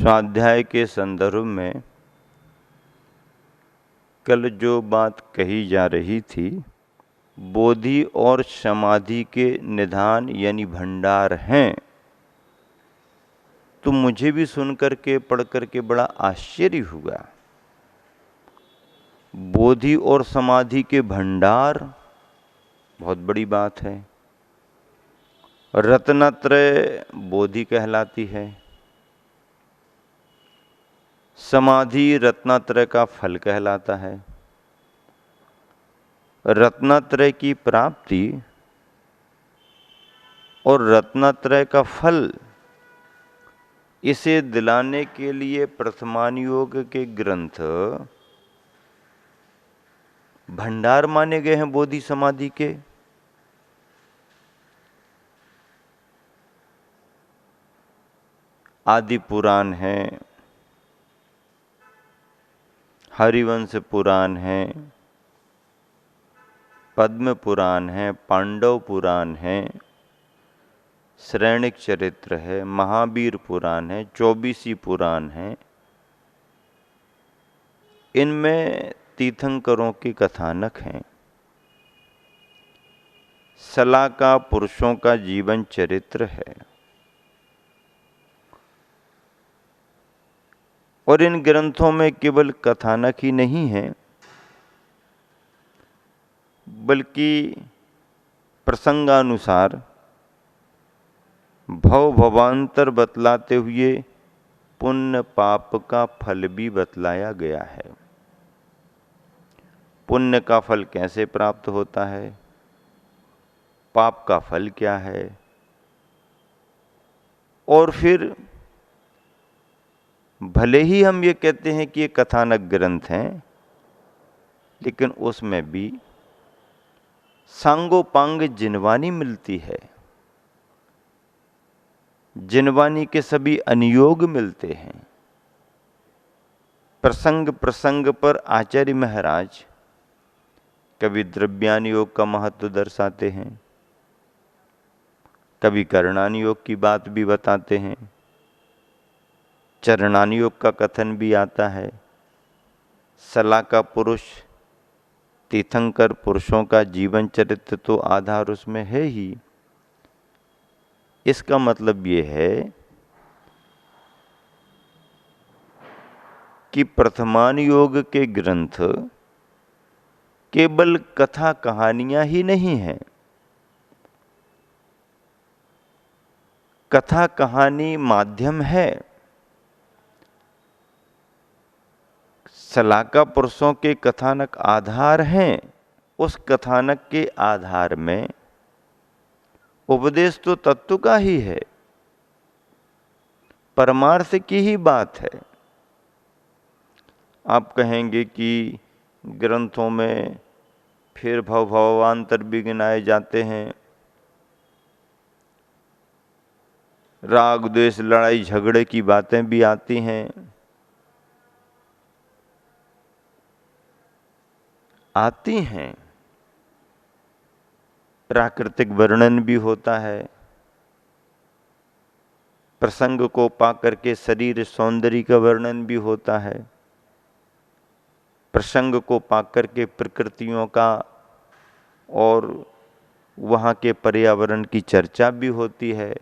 स्वाध्याय के संदर्भ में कल जो बात कही जा रही थी, बोधि और समाधि के निधान यानी भंडार हैं, तो मुझे भी सुनकर के पढ़ कर के बड़ा आश्चर्य हुआ। बोधि और समाधि के भंडार बहुत बड़ी बात है। रत्नत्रय बोधि कहलाती है, समाधि रत्नत्रय का फल कहलाता है। रत्नत्रय की प्राप्ति और रत्नत्रय का फल, इसे दिलाने के लिए प्रथमान योग के ग्रंथ भंडार माने गए हैं बोधि समाधि के। आदि पुराण है, हरिवंश पुराण है, पद्म पुराण है, पांडव पुराण है, श्रैणिक चरित्र है, महावीर पुराण है, 24 पुराण है। इनमें तीर्थंकरों के कथानक हैं। सलाका पुरुषों का जीवन चरित्र है। और इन ग्रंथों में केवल कथानक ही नहीं है, बल्कि प्रसंगानुसार भव भवांतर बतलाते हुए पुण्य पाप का फल भी बतलाया गया है। पुण्य का फल कैसे प्राप्त होता है, पाप का फल क्या है, और फिर भले ही हम ये कहते हैं कि ये कथानक ग्रंथ हैं, लेकिन उसमें भी सांगोपांग जिनवानी मिलती है। जिनवानी के सभी अनुयोग मिलते हैं। प्रसंग प्रसंग पर आचार्य महाराज कभी द्रव्यान योग का महत्व दर्शाते हैं, कभी करणान योग की बात भी बताते हैं, चरणान योग का कथन भी आता है। सलाका पुरुष तीर्थंकर पुरुषों का जीवन चरित्र तो आधार उसमें है ही। इसका मतलब ये है कि प्रथमान योग के ग्रंथ केवल कथा कहानियां ही नहीं हैं। कथा कहानी माध्यम है। सलाका पुरुषों के कथानक आधार हैं। उस कथानक के आधार में उपदेश तो तत्व का ही है, परमार्थ की ही बात है। आप कहेंगे कि ग्रंथों में फिर भवांतर भी गिनाए जाते हैं, राग द्वेष लड़ाई झगड़े की बातें भी आती हैं। आती हैं, प्राकृतिक वर्णन भी होता है। प्रसंग को पाकर के शरीर सौंदर्य का वर्णन भी होता है। प्रसंग को पाकर के प्रकृतियों का और वहाँ के पर्यावरण की चर्चा भी होती है।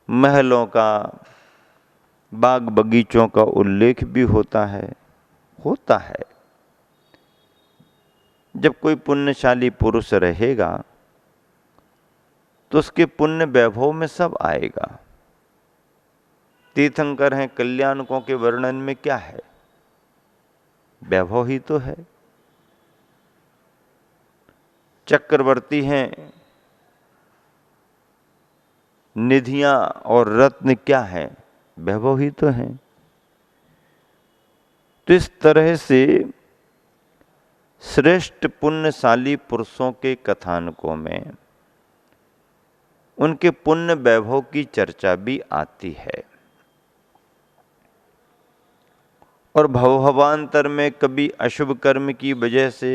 महलों का, बाग बगीचों का उल्लेख भी होता है। जब कोई पुण्यशाली पुरुष रहेगा तो उसके पुण्य वैभव में सब आएगा। तीर्थंकर हैं, कल्याणकों के वर्णन में क्या है? वैभव ही तो है। चक्रवर्ती हैं, निधियां और रत्न क्या है? वैभव ही तो है। तो इस तरह से श्रेष्ठ पुण्यशाली पुरुषों के कथानकों में उनके पुण्य वैभव की चर्चा भी आती है। और भवभवांतर में कभी अशुभ कर्म की वजह से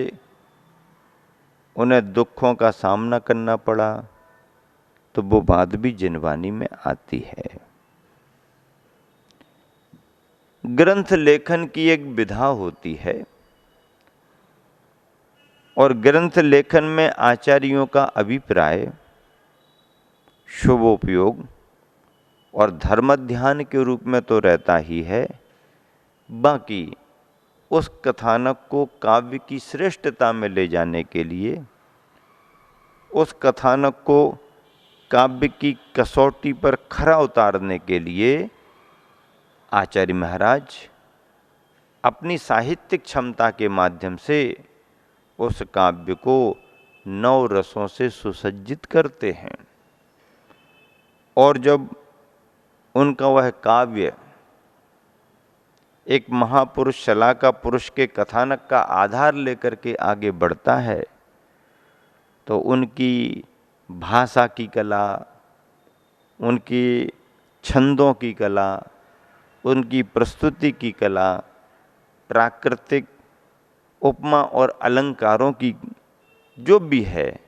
उन्हें दुखों का सामना करना पड़ा, तो वो बात भी जिनवानी में आती है। ग्रंथ लेखन की एक विधा होती है और ग्रंथ लेखन में आचार्यों का अभिप्राय शुभोपयोग और धर्म ध्यान के रूप में तो रहता ही है, बाकी उस कथानक को काव्य की श्रेष्ठता में ले जाने के लिए, उस कथानक को काव्य की कसौटी पर खरा उतारने के लिए आचार्य महाराज अपनी साहित्यिक क्षमता के माध्यम से उस काव्य को 9 रसों से सुसज्जित करते हैं। और जब उनका वह काव्य एक महापुरुष शलाका पुरुष के कथानक का आधार लेकर के आगे बढ़ता है, तो उनकी भाषा की कला, उनकी छंदों की कला, उनकी प्रस्तुति की कला, प्राकृतिक उपमा और अलंकारों की जो भी है,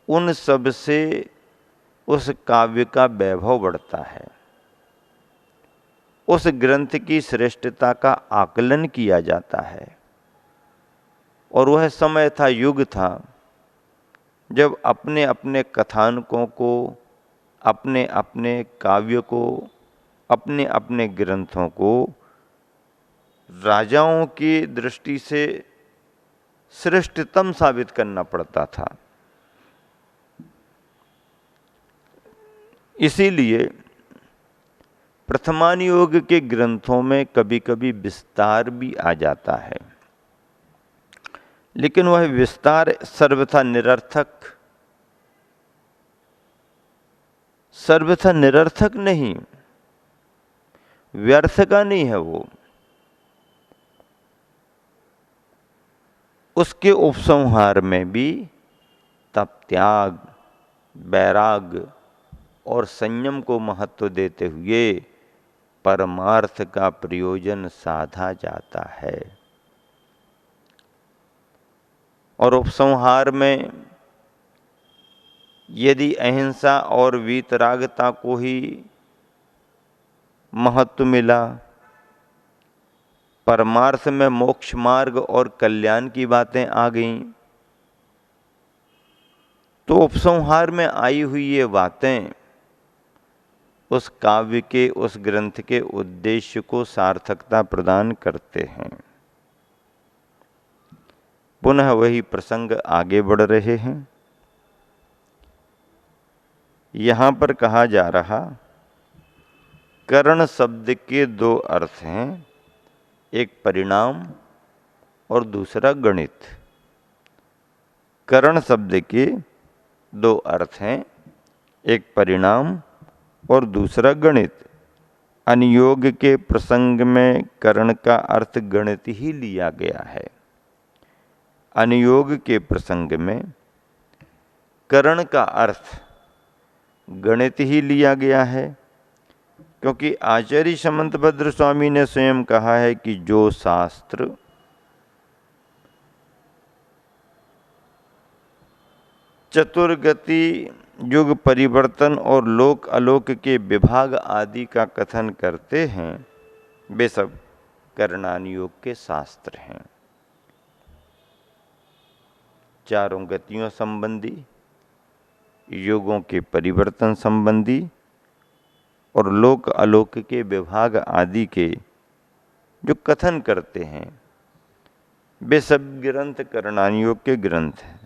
उन सब से उस काव्य का वैभव बढ़ता है। उस ग्रंथ की श्रेष्ठता का आकलन किया जाता है। और वह समय था, युग था, जब अपने अपने कथानकों को, अपने अपने काव्य को, अपने अपने ग्रंथों को राजाओं की दृष्टि से श्रेष्ठतम साबित करना पड़ता था। इसीलिए प्रथमानुयोग के ग्रंथों में कभी कभी विस्तार भी आ जाता है, लेकिन वह विस्तार सर्वथा निरर्थक नहीं, व्यर्थ का नहीं है वो। उसके उपसंहार में भी तप, त्याग, वैराग और संयम को महत्व देते हुए परमार्थ का प्रयोजन साधा जाता है। और उपसंहार में यदि अहिंसा और वीतरागता को ही महत्व मिला, परमार्थ में मोक्ष मार्ग और कल्याण की बातें आ गईं, तो उपसंहार में आई हुई ये बातें उस काव्य के, उस ग्रंथ के उद्देश्य को सार्थकता प्रदान करते हैं। पुनः वही प्रसंग आगे बढ़ रहे हैं। यहां पर कहा जा रहा, करण शब्द के 2 अर्थ हैं, एक परिणाम और दूसरा गणित। करण शब्द के 2 अर्थ हैं, एक परिणाम और दूसरा गणित। अनुयोग के प्रसंग में करण का अर्थ गणित ही लिया गया है। अनुयोग के प्रसंग में करण का अर्थ गणित ही लिया गया है, क्योंकि आचार्य समंतभद्र स्वामी ने स्वयं कहा है कि जो शास्त्र चतुर्गति, युग परिवर्तन और लोक अलोक के विभाग आदि का कथन करते हैं, वे सब करणानुयोग के शास्त्र हैं। चारों गतियों संबंधी, युगों के परिवर्तन संबंधी और लोक अलोक के विभाग आदि के जो कथन करते हैं, वे सब ग्रंथ करणानुयोग के ग्रंथ हैं।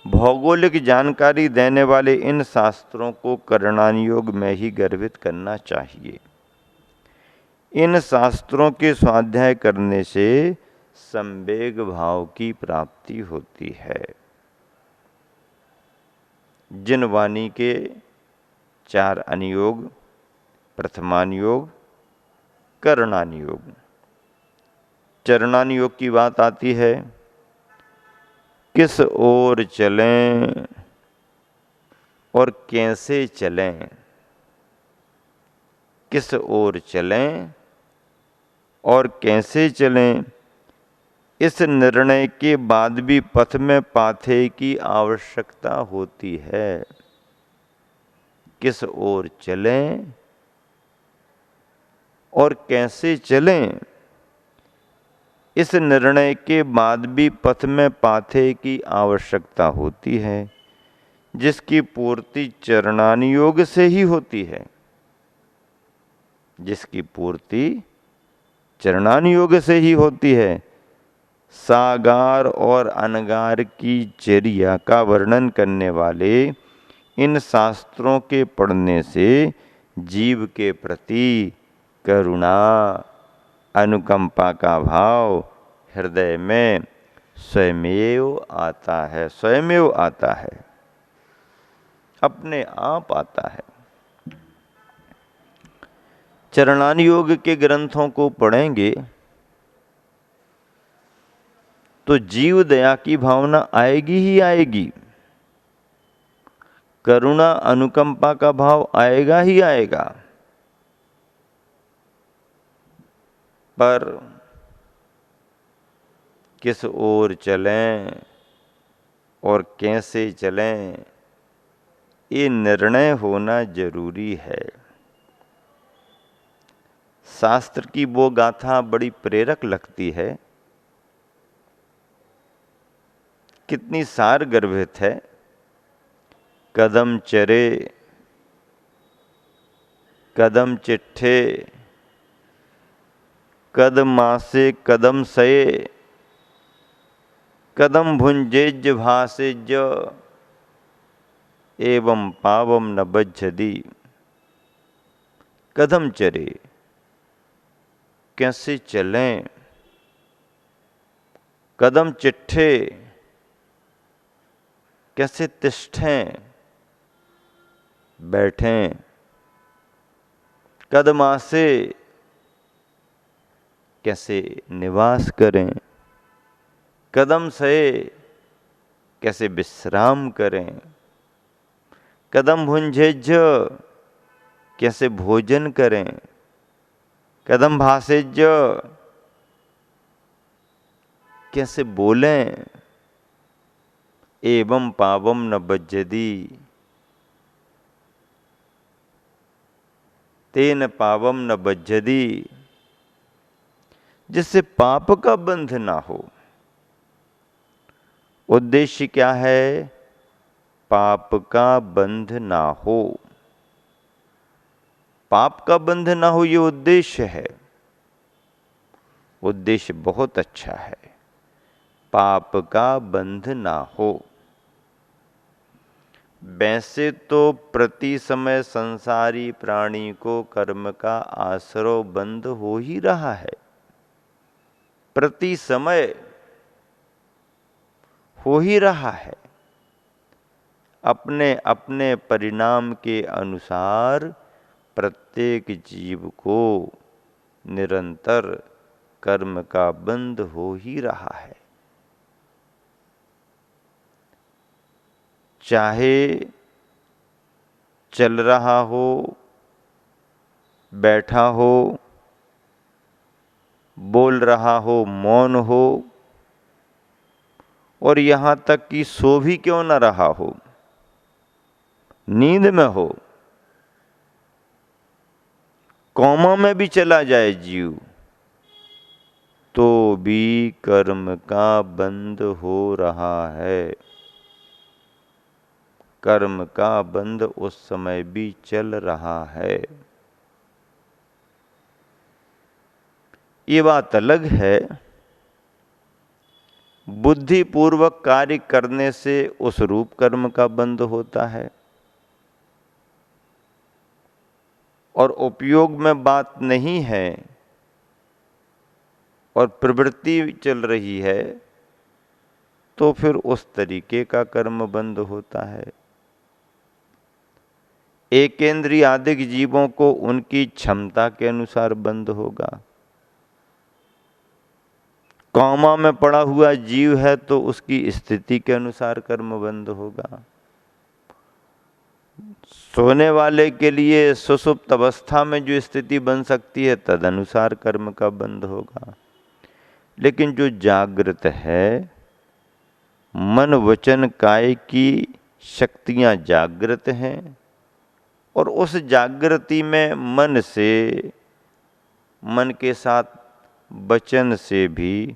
भौगोलिक जानकारी देने वाले इन शास्त्रों को करणानुयोग में ही गर्भित करना चाहिए। इन शास्त्रों के स्वाध्याय करने से संवेग भाव की प्राप्ति होती है। जिन वाणी के 4 अनुयोग, प्रथमानुयोग, करणानुयोग, चरणानुयोग की बात आती है, किस ओर चलें और कैसे चलें, किस ओर चलें और कैसे चलें, इस निर्णय के बाद भी पथ में पाथे की आवश्यकता होती है। किस ओर चलें और कैसे चलें, इस निर्णय के बाद भी पथ में पाथे की आवश्यकता होती है, जिसकी पूर्ति चरणानुयोग से ही होती है, जिसकी पूर्ति चरणानुयोग से ही होती है। सागार और अनगार की चर्या का वर्णन करने वाले इन शास्त्रों के पढ़ने से जीव के प्रति करुणा, अनुकंपा का भाव हृदय में स्वयमेव आता है, स्वयमेव आता है, अपने आप आता है। चरणानुयोग के ग्रंथों को पढ़ेंगे तो जीव दया की भावना आएगी ही आएगी, करुणा अनुकंपा का भाव आएगा ही आएगा, पर किस ओर चलें और कैसे चलें, ये निर्णय होना जरूरी है। शास्त्र की वो गाथा बड़ी प्रेरक लगती है, कितनी सार गर्भित है। कदम चरे कदम चिट्ठे, कदमासे कदम सये, कदम भुंजेज भासेज, एवं पावम न बज्झदी। कदम चरे, कैसे चलें, कदम चिट्ठे, कैसे तिष्ठें, बैठें, कदमासे, कैसे निवास करें, कदम सये, कैसे विश्राम करें, कदम भुंजेज, कैसे भोजन करें, कदम भासेज, कैसे बोलें, एवं पावम न बज्जदी, तेन पावम न बज्जदी, जिससे पाप का बंध ना हो। उद्देश्य क्या है? पाप का बंध ना हो, पाप का बंध ना हो, ये उद्देश्य है। उद्देश्य बहुत अच्छा है, पाप का बंध ना हो। वैसे तो प्रति समय संसारी प्राणी को कर्म का आश्रय बंध हो ही रहा है, प्रति समय हो ही रहा है। अपने अपने परिणाम के अनुसार प्रत्येक जीव को निरंतर कर्म का बंध हो ही रहा है। चाहे चल रहा हो, बैठा हो, बोल रहा हो, मौन हो, और यहाँ तक कि सो भी क्यों न रहा हो, नींद में हो, कोमा में भी चला जाए जीव, तो भी कर्म का बंध हो रहा है। कर्म का बंध उस समय भी चल रहा है। ये बात अलग है, बुद्धिपूर्वक कार्य करने से उस रूप कर्म का बंध होता है, और उपयोग में बात नहीं है और प्रवृत्ति चल रही है, तो फिर उस तरीके का कर्म बंध होता है। एकेंद्रियादिक जीवों को उनकी क्षमता के अनुसार बंध होगा। कौमा में पड़ा हुआ जीव है तो उसकी स्थिति के अनुसार कर्म बंध होगा। सोने वाले के लिए सुषुप्त अवस्था में जो स्थिति बन सकती है तदनुसार कर्म का बंध होगा। लेकिन जो जागृत है, मन वचन काय की शक्तियां जागृत हैं, और उस जागृति में मन से मन के साथ वचन से भी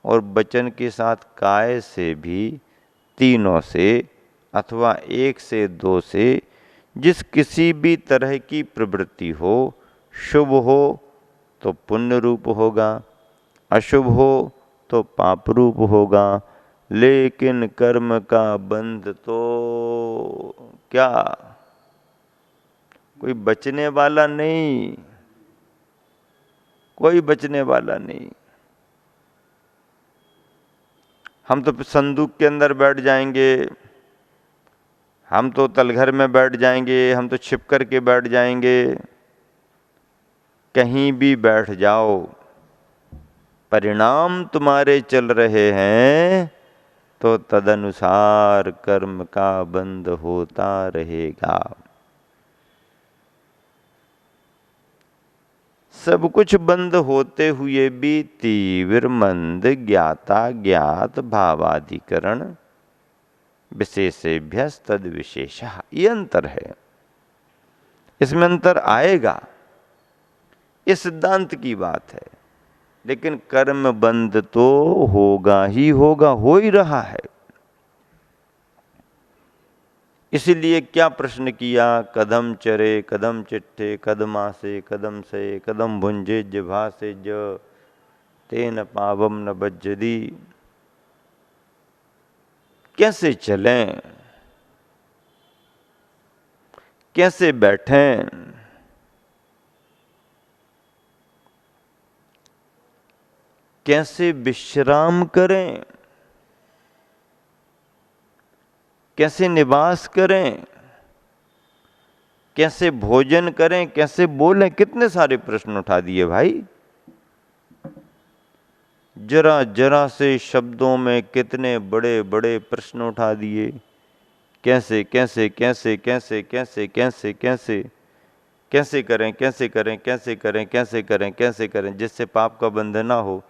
और वचन के साथ काय से भी, तीनों से अथवा एक से दो से जिस किसी भी तरह की प्रवृत्ति हो, शुभ हो तो पुण्य रूप होगा, अशुभ हो तो पाप रूप होगा, लेकिन कर्म का बंध तो क्या कोई बचने वाला नहीं, कोई बचने वाला नहीं। हम तो संदूक के अंदर बैठ जाएंगे, हम तो तलघर में बैठ जाएंगे, हम तो छिप कर के बैठ जाएंगे, कहीं भी बैठ जाओ, परिणाम तुम्हारे चल रहे हैं तो तदनुसार कर्म का बंध होता रहेगा। सब कुछ बंद होते हुए भी तीव्र मंद ज्ञाता ज्ञात भावाधिकरण विशेषेभ्य तद विशेष, ये अंतर है, इसमें अंतर आएगा, इस सिद्धांत की बात है। लेकिन कर्म बंद तो होगा ही होगा, हो ही रहा है। इसीलिए क्या प्रश्न किया, कदम चरे कदम चिट्ठे कदमा से कदम से कदम भुंजे जिभा से ज तेन पावम न बज्जदी। कैसे चलें, कैसे बैठें, कैसे विश्राम करें, कैसे निवास करें, कैसे भोजन करें, कैसे बोलें, कितने सारे प्रश्न उठा दिए भाई। जरा जरा से शब्दों में कितने बड़े बड़े प्रश्न उठा दिए। कैसे कैसे कैसे कैसे कैसे कैसे कैसे कैसे करें, कैसे करें, कैसे करें, कैसे करें, कैसे करें जिससे पाप का बंध ना हो,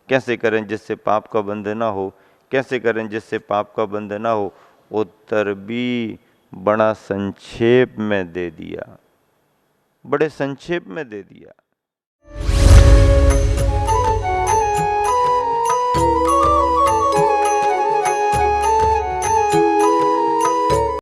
कैसे करें जिससे पाप का बंध ना हो, कैसे करें जिससे पाप का बंध ना हो। उत्तर भी बड़ा संक्षेप में दे दिया, बड़े संक्षेप में दे दिया।